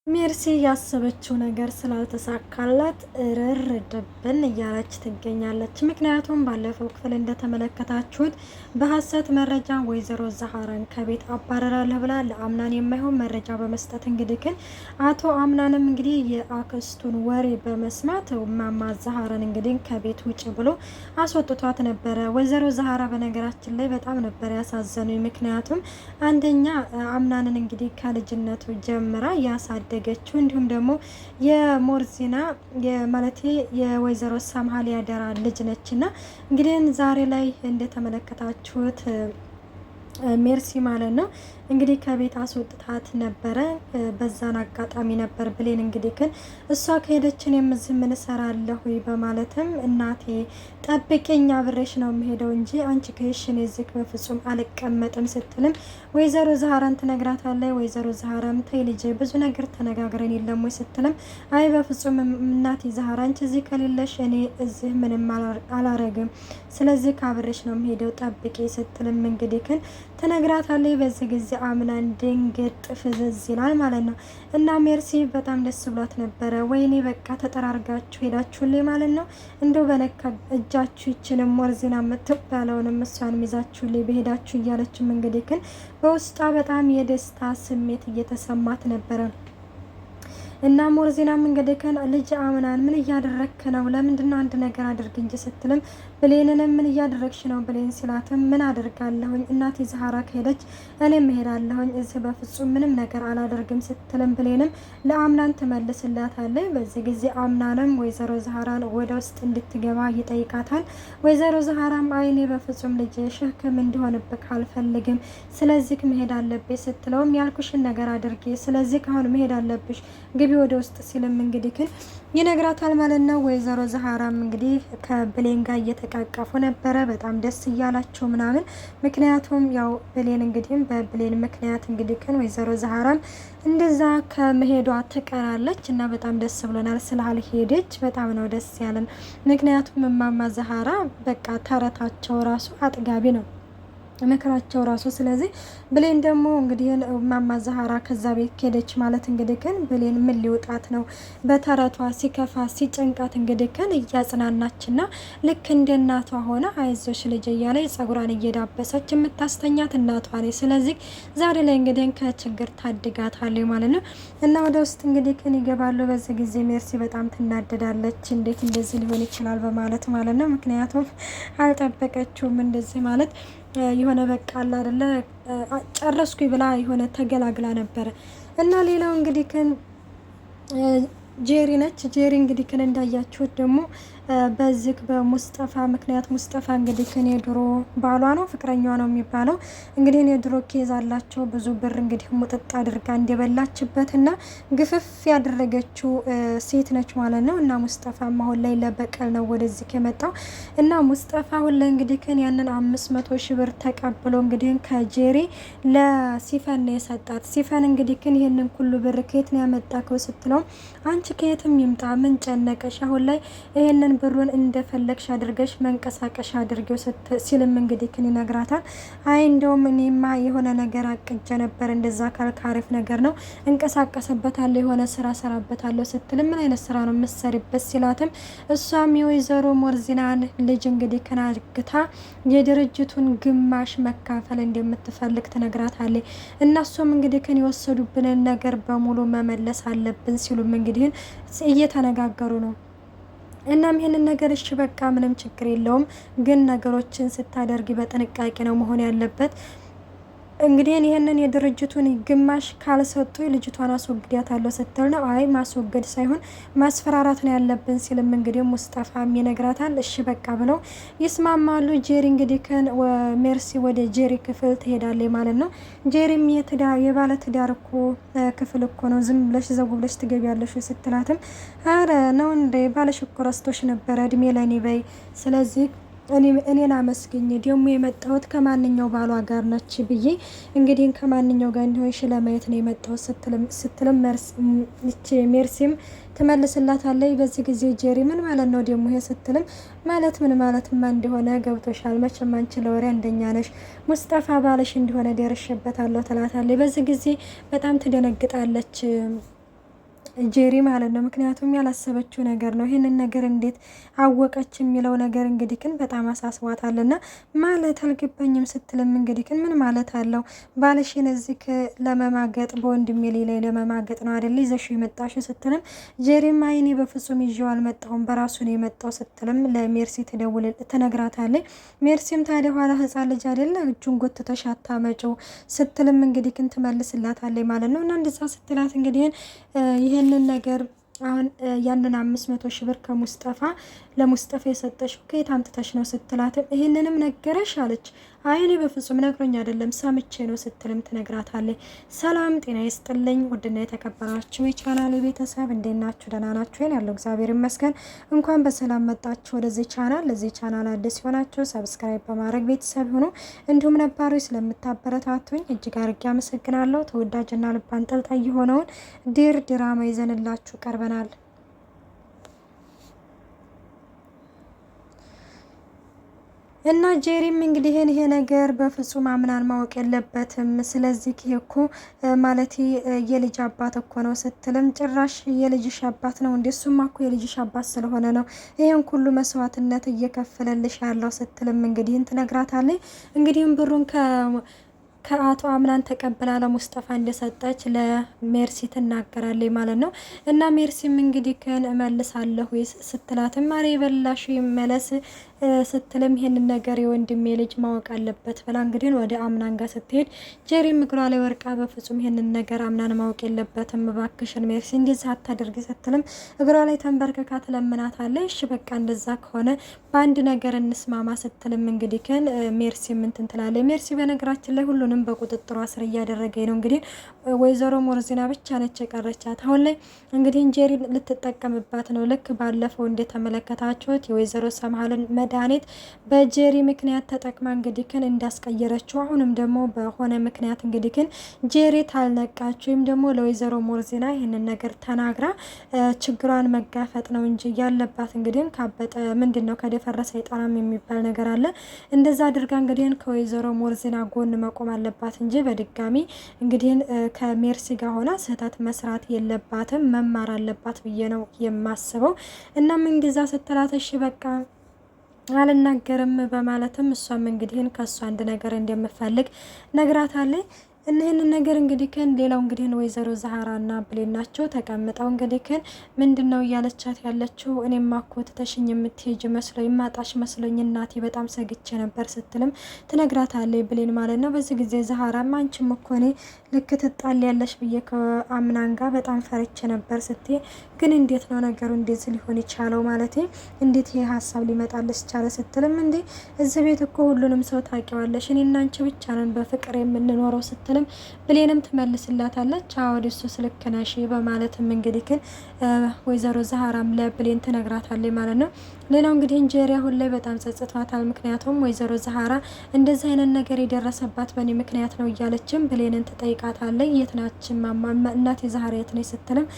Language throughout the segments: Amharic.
ሜርሲ ያሰበችው ነገር ስላልተሳካላት እርር ድብን እያለች ትገኛለች። ምክንያቱም ባለፈው ክፍል እንደተመለከታችሁት በሀሰት መረጃ ወይዘሮ ዛህራን ከቤት አባረራለሁ ብላ ለአምናን የማይሆን መረጃ በመስጠት እንግዲህ ግን አቶ አምናንም እንግዲህ የአክስቱን ወሬ በመስማት ማማ ዛህራን እንግዲህ ከቤት ውጭ ብሎ አስወጥቷት ነበረ። ወይዘሮ ዛህራ በነገራችን ላይ በጣም ነበር ያሳዘኑ። ምክንያቱም አንደኛ አምናንን እንግዲህ ከልጅነቱ ጀምራ ያሳደ ገችው እንዲሁም ደግሞ የሞርዚና የማለቴ የወይዘሮ ሳምሃል ያደራ ልጅ ነችና እንግዲህ ዛሬ ላይ እንደተመለከታችሁት ሜርሲ ማለት ነው እንግዲህ ከቤት አስወጥታት ነበረ። በዛን አጋጣሚ ነበር ብሌን እንግዲህ ግን እሷ ከሄደችን የምዝም ምን እሰራለሁ በማለትም እናቴ ጠብቄኝ አብሬሽ ነው የምሄደው እንጂ አንቺ ከሄድሽን እዚህ በፍጹም አልቀመጥም ስትልም ወይዘሮ ዛህራን ትነግራታለች። ወይዘሮ ዛህራም ተይ ልጄ ብዙ ነገር ተነጋግረን የለም ወይ ስትልም አይ በፍጹም እናቴ ዛህራ አንቺ እዚህ ከሌለሽ እኔ እዚህ ምንም አላረግም፣ ስለዚህ ካብሬሽ ነው የምሄደው ጠብቄ ስትልም እንግዲህ ግን ትነግራታለች። በዚህ ጊዜ አምናን ድንግጥ ፍዝዝ ይላል ማለት ነው። እና ሜርሲ በጣም ደስ ብሏት ነበረ። ወይኔ በቃ ተጠራርጋችሁ ሄዳችሁልኝ ማለት ነው፣ እንደው በነካ እጃችሁ ይችንም ሞርዚና የምትባለውንም እሷን ይዛችሁልኝ በሄዳችሁ እያለችም እንግዲህ ግን በውስጧ በጣም የደስታ ስሜት እየተሰማት ነበረ። እና ሞርዚናም እንግዲህ ከን ልጅ አምናን ምን እያደረክ ነው? ለምንድነው አንድ ነገር አድርግ እንጂ ስትልም ብሌንንም ምን እያደረግሽ ነው ብሌን ሲላትም ምን አደርጋለሁኝ እናቴ ዛህራ ከሄደች እኔም እሄዳለሁኝ እዚህ በፍጹም ምንም ነገር አላደርግም ስትልም ብሌንም ለአምናን ትመልስላታለች። በዚህ ጊዜ አምናንም ወይዘሮ ዛህራን ወደ ውስጥ እንድትገባ ይጠይቃታል። ወይዘሮ ዛህራም አይኔ በፍጹም ልጅ ሸክም እንዲሆንብክ አልፈልግም፣ ስለዚህ መሄድ አለብኝ ስትለውም ያልኩሽን ነገር አድርጌ ስለዚህ ካሁን መሄድ አለብሽ ግቢ ወደ ውስጥ ሲልም እንግዲህ ግን ይነግራታል ማለት ነው። ወይዘሮ ዛህራም እንግዲህ ከብሌን ጋር እየተቃቀፉ ነበረ፣ በጣም ደስ እያላቸው ምናምን። ምክንያቱም ያው ብሌን እንግዲህ በብሌን ምክንያት እንግዲህ ግን ወይዘሮ ዛህራም እንደዛ ከመሄዷ ትቀራለች እና በጣም ደስ ብሎናል ስላልሄደች፣ በጣም ነው ደስ ያለን። ምክንያቱም እማማ ዛህራ በቃ ተረታቸው ራሱ አጥጋቢ ነው መከራቸው ራሱ። ስለዚህ ብሌን ደግሞ እንግዲህ ማማ ዛህራ ከዛ ቤት ከሄደች ማለት እንግዲህ ግን ብሌን ምን ሊውጣት ነው? በተረቷ ሲከፋ ሲጨንቃት እንግዲህ ግን እያጽናናችና ልክ እንደ እናቷ ሆነ አይዞሽ ልጅ እያለ ጸጉሯን እየዳበሰች የምታስተኛት እናቷ ነች። ስለዚህ ዛሬ ላይ እንግዲህ ከችግር ታድጋታለች ማለት ነው። እና ወደ ውስጥ እንግዲህ ግን ይገባሉ። በዚህ ጊዜ ሜርሲ በጣም ትናደዳለች። እንዴት እንደዚህ ሊሆን ይችላል በማለት ማለት ነው። ምክንያቱም አልጠበቀችውም እንደዚህ ማለት የሆነ በቃ አለ አይደለ ጨረስኩኝ ብላ የሆነ ተገላግላ ነበረ። እና ሌላው እንግዲህ ግን ጄሪ ነች። ጄሪ እንግዲህ ግን እንዳያችሁት ደግሞ በዚህ በሙስጠፋ ምክንያት ሙስጠፋ እንግዲህ ከኔ ድሮ ባሏ ነው ፍቅረኛዋ ነው የሚባለው እንግዲህ እኔ ድሮ ኬዝ አላቸው ብዙ ብር እንግዲህ ሙጥጥ አድርጋ እንደበላችበትና ግፍፍ ያደረገችው ሴት ነች ማለት ነው። እና ሙስጠፋ አሁን ላይ ለበቀል ነው ወደዚህ የመጣው። እና ሙስጠፋ አሁን ላይ እንግዲህ ከን ያንን 500 ሺህ ብር ተቀብሎ እንግዲህ ከጄሪ ለሲፈን ነው የሰጣት። ሲፈን እንግዲህ ግን ይሄንን ሁሉ ብር ከየት ነው ያመጣከው ስትለው አንቺ ከየትም ይምጣ ምን ጨነቀሽ፣ አሁን ላይ ይሄንን ብሩን እንደፈለግሽ አድርገሽ መንቀሳቀሽ አድርገው ሲልም እንግዲህ ግን ይነግራታል። አይ እንደውም እኔማ የሆነ ነገር አቅጀ ነበር፣ እንደዛ ካልካሪፍ ነገር ነው እንቀሳቀስበታለሁ የሆነ ስራ ሰራበታለሁ ስትልም ምን አይነት ስራ ነው የምትሰሪበት ሲላትም እሷም የወይዘሮ ሞርዚናን ልጅ እንግዲህ ከናግታ የድርጅቱን ግማሽ መካፈል እንደምትፈልግ ትነግራታለች። እነሱም እንግዲህ ከን የወሰዱብንን ነገር በሙሉ መመለስ አለብን ሲሉም እንግዲህ እየተነጋገሩ ነው። እናም ይሄንን ነገር እሺ በቃ ምንም ችግር የለውም፣ ግን ነገሮችን ስታደርጊ በጥንቃቄ ነው መሆን ያለበት። እንግዲህ ይሄንን የድርጅቱን ግማሽ ካልሰጡ ልጅቷን አስወግዳታለሁ ስትል ነው። አይ ማስወገድ ሳይሆን ማስፈራራት ነው ያለብን ሲልም እንግዲህ ሙስጠፋም ይነግራታል። እሺ በቃ ብለው ይስማማሉ። ጄሪ እንግዲህ ሜርሲ ወደ ጄሪ ክፍል ትሄዳለች ማለት ነው። ጄሪም የባለ ትዳር እኮ ክፍል እኮ ነው ዝም ብለሽ ዘው ብለሽ ትገቢያለሽ ስትላትም አረ ነው እንደ ባለሽ እኮ ረስቶሽ ነበረ እድሜ ለኔ በይ፣ ስለዚህ እኔን አመስግኝ ደግሞ የመጣሁት ከማንኛው ባሏ ጋር ነች ብዬ እንግዲህ ከማንኛው ጋር እንደሆንሽ ለማየት ነው የመጣሁት ስትልም ሜርሲም ትመልስላታለች። በዚህ ጊዜ ጄሪ ምን ማለት ነው ደግሞ ይሄ ስትልም ማለት ምን ማለትማ እንደሆነ ገብቶሻል፣ መቼም አንቺ ለወሬ አንደኛ ነሽ፣ ሙስጠፋ ባልሽ እንደሆነ ደርሼበታለሁ ትላታለች። በዚህ ጊዜ በጣም ትደነግጣለች ጄሪ ማለት ነው። ምክንያቱም ያላሰበችው ነገር ነው። ይህንን ነገር እንዴት አወቀች የሚለው ነገር እንግዲህ ግን በጣም አሳስቧታልና ማለት አልገባኝም ስትልም እንግዲህ ግን ምን ማለት አለው ባልሽን እዚህ ለመማገጥ በወንድሜ ላይ ለመማገጥ ነው አይደል ይዘሽ የመጣሽ ስትልም ጄሪም አይኔ በፍጹም ይዤው አልመጣሁም በራሱ ነው የመጣው ስትልም ለሜርሲ ትነግራታለች። ሜርሲም ታዲያ ኋላ ህፃን ልጅ አይደለ እጁን ጎትተሽ አታመጪው ስትልም እንግዲህ ግን ትመልስላታለች ማለት ነው። እና እንደዛ ስትላት እንግዲህ ይህንን ነገር አሁን ያንን 500 ሺህ ብር ለሙስጠፋ የሰጠሽው ከየት አምጥተሽ ነው ስትላትም ይህንንም ነገረሽ አለች። አይኔ በፍጹም ነግሮኝ አይደለም ሰምቼ ነው ስትልም ትነግራታለች። ሰላም ጤና ይስጥልኝ ውድና የተከበራችሁ የቻናል ቤተሰብ እንዴት ናችሁ? ደህና ናችሁ? ያለው እግዚአብሔር ይመስገን። እንኳን በሰላም መጣችሁ ወደዚህ ቻናል። ለዚህ ቻናል አዲስ ሆናችሁ ሰብስክራይብ በማድረግ ቤተሰብ ሆኑ። እንዲሁም ነባሮች ስለምታበረታቱኝ እጅግ አድርጌ አመሰግናለሁ። ተወዳጅና ልብ አንጠልጣይ የሆነውን ድራማ ይዘንላችሁ ቀርበናል። እና ጄሪም እንግዲህ ይሄ ነገር በፍጹም አምናን ማወቅ የለበትም። ስለዚህ እኮ ማለት የልጅ አባት እኮ ነው ስትልም ጭራሽ የልጅሽ አባት ነው እንዴ? እሱማ እኮ የልጅሽ አባት ስለሆነ ነው ይሄን ሁሉ መስዋዕትነት እየከፈለልሽ ያለው ስትልም እንግዲህ ትነግራታለች። እንግዲህም ብሩን ከአቶ አምናን ተቀብላ ለሙስጠፋ እንደሰጠች ለሜርሲ ትናገራለች ማለት ነው። እና ሜርሲም እንግዲህ ከን እመልሳለሁ ስትላትም ማሪ በላሽ ይመለስ ስትልም ይሄንን ነገር የወንድሜ ልጅ ማወቅ አለበት ብላ እንግዲህ ወደ አምናን ጋር ስትሄድ ጄሪም እግሯ ላይ ወርቃ በፍጹም ይሄንን ነገር አምናን ማወቅ የለበትም እባክሽን ሜርሲ እንደዛ አታደርጊ ስትልም እግሯ ላይ ተንበርክካ ትለምናታለች። እሺ በቃ እንደዛ ከሆነ በአንድ ነገር እንስማማ ስትልም እንግዲህ ከን ሜርሲ ምን ትላለች። ሜርሲ በነገራችን ላይ ሁሉንም በቁጥጥሯ ስር እያደረገኝ ነው። እንግዲህ ወይዘሮ ሞርዚና ብቻ ነች የቀረቻት አሁን ላይ እንግዲህ ጄሪ ልትጠቀምባት ነው። ልክ ባለፈው እንደተመለከታችሁት የወይዘሮ ሰምሃልን መድኃኒት በጄሪ ምክንያት ተጠቅማ እንግዲህ ግን እንዳስቀየረችው አሁንም ደግሞ በሆነ ምክንያት እንግዲህ ግን ጄሪ ታልነቃች ወይም ደግሞ ለወይዘሮ ሞርዚና ይህንን ነገር ተናግራ ችግሯን መጋፈጥ ነው እንጂ ያለባት እንግዲህ ካበጠ ምንድነው ከደፈረሰ አይጠራም የሚባል ነገር አለ። እንደዛ አድርጋ እንግዲህ ከወይዘሮ ሞርዚና ጎን መቆም አለባት እንጂ በድጋሚ እንግዲህ ከሜርሲ ጋር ሆና ስህተት መስራት የለባትም መማር አለባት ብዬ ነው የማስበው። እናም እንደዛ ስትላት እሺ በቃ አልናገርም በማለትም እሷም እንግዲህ ከሷ አንድ ነገር እንደምፈልግ ነግራታለች። እነዚህን ነገር እንግዲህ ከን ሌላው እንግዲህ ወይዘሮ ዛሃራና ብሌን ናቸው ተቀምጠው እንግዲህ ከን ምንድነው እያለቻት ያለችው እኔማ እኮ ትተሽኝ የምትሄጅ መስሎኝ ማጣሽ መስሎኝ እናቴ በጣም ሰግቼ ነበር ስትልም ትነግራታለች ብሌን ማለት ነው። በዚህ ጊዜ ዛሃራም አንቺም እኮ እኔ ልክ ትጣልያለሽ ብዬ ከአምናን ጋር በጣም ፈርቼ ነበር ስትይ ግን እንዴት ነው ነገሩ እንደዚህ ሊሆን ይቻለው ማለት እንዴት ይሄ ሀሳብ ሊመጣልሽ ቻለ ስትልም እንዴ እዚህ ቤት እኮ ሁሉንም ሰው ታውቂዋለሽ እኔና አንቺ ብቻ ነን በፍቅር የምንኖረው ስትልም ብሌንም ትመልስላታለች አዎ እሱ ስልክ ነሽ በማለትም እንግዲህ ግን ወይዘሮ ዛሃራም ለብሌን ትነግራታለች ማለት ነው። ሌላው እንግዲህ ጄሪ አሁን ላይ በጣም ጸጽቷታል። ምክንያቱም ወይዘሮ ዛሃራ እንደዚህ አይነት ነገር የደረሰባት በእኔ ምክንያት ነው እያለችም ብሌንን ትጠይቃታለች። የት ናች ማማ እናቴ ዛሃራ የት ነች ስትልም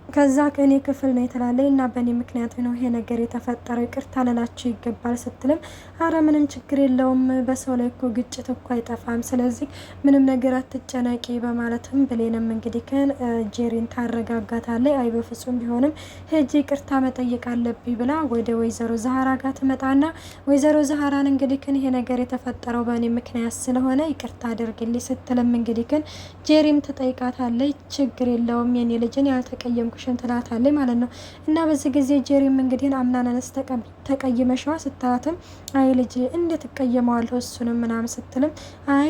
ከዛ ከኔ ክፍል ነው የተላለይ እና በእኔ ምክንያት ነው ይሄ ነገር የተፈጠረው ይቅርታ ልላችሁ ይገባል ስትልም አረ ምንም ችግር የለውም በሰው ላይ እኮ ግጭት እኮ አይጠፋም ስለዚህ ምንም ነገር አትጨነቂ በማለትም ብሌንም እንግዲህ ከን ጄሪን ታረጋጋታለች። አይ በፍጹም ቢሆንም ሄጂ ይቅርታ መጠየቅ አለብኝ ብላ ወደ ወይዘሮ ዛሃራ ጋር ትመጣና ወይዘሮ ዛሃራን እንግዲህ ከን ይሄ ነገር የተፈጠረው በእኔ ምክንያት ስለሆነ ይቅርታ አድርግልኝ ስትልም እንግዲህ ከን ጄሪም ትጠይቃታለች። ችግር የለውም የኔ ልጅን ያልተቀየምኩ ሽን ትላታለች ማለት ነው። እና በዚህ ጊዜ ጄሪም እንግዲህ አምናናንስ ተቀይመሽዋ ስታላትም አይ ልጅ እንዴት እቀየመዋለሁ እሱንም ምናምን ስትልም አይ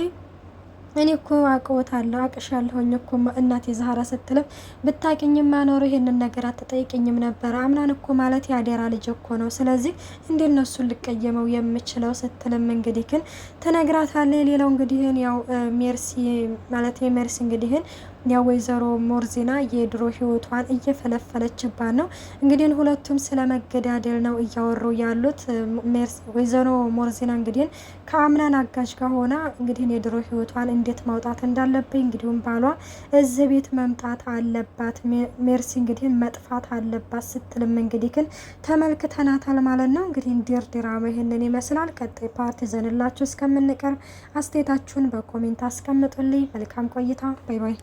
እኔ እኮ አውቀውታለሁ አቅሻለሁኝ እኮ እናቴ ዛሃራ ስትልም ብታቂኝም ማኖሩ ይሄንን ነገር አትጠይቅኝም ነበር አምናን እኮ ማለት ያደራ ልጅ እኮ ነው ስለዚህ እንዴት ነው እሱን ልቀየመው የምችለው ስትልም እንግዲህ ግን ተነግራታለች። ሌላው እንግዲህ ያው ሜርሲ ማለት የሜርሲ እንግዲህ ያው ወይዘሮ ሞርዚና የድሮ ህይወቷን እየፈለፈለችባት ነው። እንግዲህ ሁለቱም ስለመገዳደል ነው እያወሩ ያሉት። ወይዘሮ ሞርዚና እንግዲህ ከአምናን አጋዥ ጋር ሆና እንግዲህ የድሮ ህይወቷን እንዴት ማውጣት እንዳለብኝ እንግዲሁም ባሏ እዚህ ቤት መምጣት አለባት ሜርሲ እንግዲህ መጥፋት አለባት ስትልም እንግዲህ ግን ተመልክተናታል ማለት ነው። እንግዲህ ድራማ ይሄንን ይመስላል። ቀጣይ ፓርት ይዘንላችሁ እስከምንቀርብ አስተያየታችሁን በኮሜንት አስቀምጡልኝ። መልካም ቆይታ። ባይ ባይ።